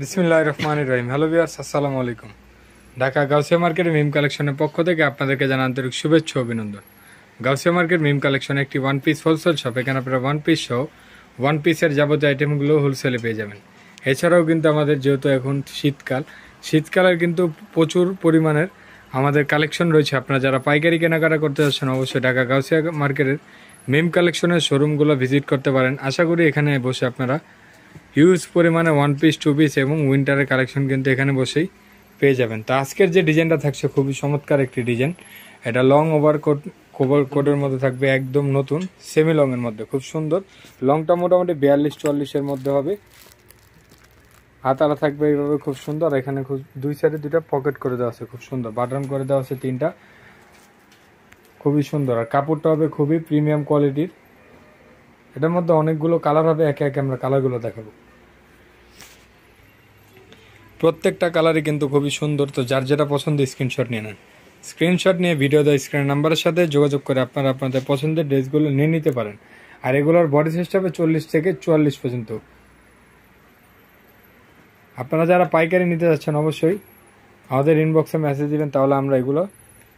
বিসমিল্লাহির রহমানির রহিম। Hello viewers, আসসালামু আলাইকুম। ঢাকা গাউসিয়া মার্কেটের মিম কালেকশনের পক্ষ থেকে আপনাদেরকে জানাই আন্তরিক শুভেচ্ছা ও অভিনন্দন। গাউসিয়া মার্কেট মিম কালেকশন একটি ওয়ান পিস হোলসেল শপ। এখানে আপনারা ওয়ান পিস সহ ওয়ান পিসের যাবতীয় আইটেমগুলো হোলসেলে পেয়ে যাবেন। এছাড়াও কিন্তু আমাদের যেহেতু এখন শীতকালের কিন্তু প্রচুর পরিমাণের আমাদের কালেকশন রয়েছে। আপনারা যারা পাইকারি কেনাকাটা করতে যাচ্ছেন অবশ্যই ঢাকা গাউসিয়া মার্কেটের মিম কালেকশনের শোরুমগুলো ভিজিট করতে পারেন। আশা করি এখানে বসে আপনারা হিউজ পরিমাণে ওয়ান পিস, টু পিস এবং উইন্টারের কালেকশন কিন্তু এখানে বসেই পেয়ে যাবেন। তো আজকের যে ডিজাইনটা থাকছে খুবই চমৎকার একটি ডিজাইন। এটা লং ওভারকোট কোটের মধ্যে থাকবে, একদম নতুন সেমি লংয়ের মধ্যে, খুব সুন্দর। লংটা মোটামুটি 42-44-এর মধ্যে হবে। হাতারা থাকবে এইভাবে খুব সুন্দর। এখানে খুব দুই সাইডে দুইটা পকেট করে দেওয়া আছে, খুব সুন্দর বাটন করে দেওয়া আছে তিনটা, খুবই সুন্দর। আর কাপড়টা হবে খুবই প্রিমিয়াম কোয়ালিটির। এটার মধ্যে অনেকগুলো কালার হবে, একে একে আমরা কালারগুলো দেখাবো। প্রত্যেকটা কালারই কিন্তু খুবই সুন্দর। তো যার যেটা পছন্দ স্ক্রিনশট নিয়ে নেন। স্ক্রিনশট নিয়ে ভিডিও দেওয়া স্ক্রিনের নাম্বারের সাথে যোগাযোগ করে আপনারা আপনাদের পছন্দের ড্রেসগুলো নিয়ে নিতে পারেন। আর এগুলোর বডি সাইজ হবে 40 থেকে 44 পর্যন্ত। আপনারা যারা পাইকারি নিতে যাচ্ছেন অবশ্যই আমাদের ইনবক্সে মেসেজ দিবেন, তাহলে আমরা এগুলো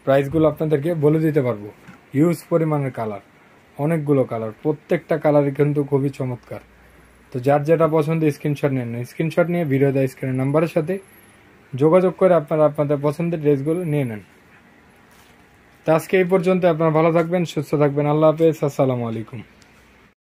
প্রাইসগুলো আপনাদেরকে বলে দিতে পারবো। হিউজ পরিমাণের কালার, অনেকগুলো কালার, প্রত্যেকটা কালারই কিন্তু খুবই চমৎকার। তো যার যেটা পছন্দ স্ক্রিনশট নেন। স্ক্রিনশট নিয়ে ভিডিও দেওয়া স্ক্রিনের নাম্বারের সাথে যোগাযোগ করে আপনারা আপনাদের পছন্দের ড্রেসগুলো নিয়ে নেন। তো আজকে এই পর্যন্ত। আপনারা ভালো থাকবেন, সুস্থ থাকবেন। আল্লাহ হাফেজ, আসসালামু আলাইকুম।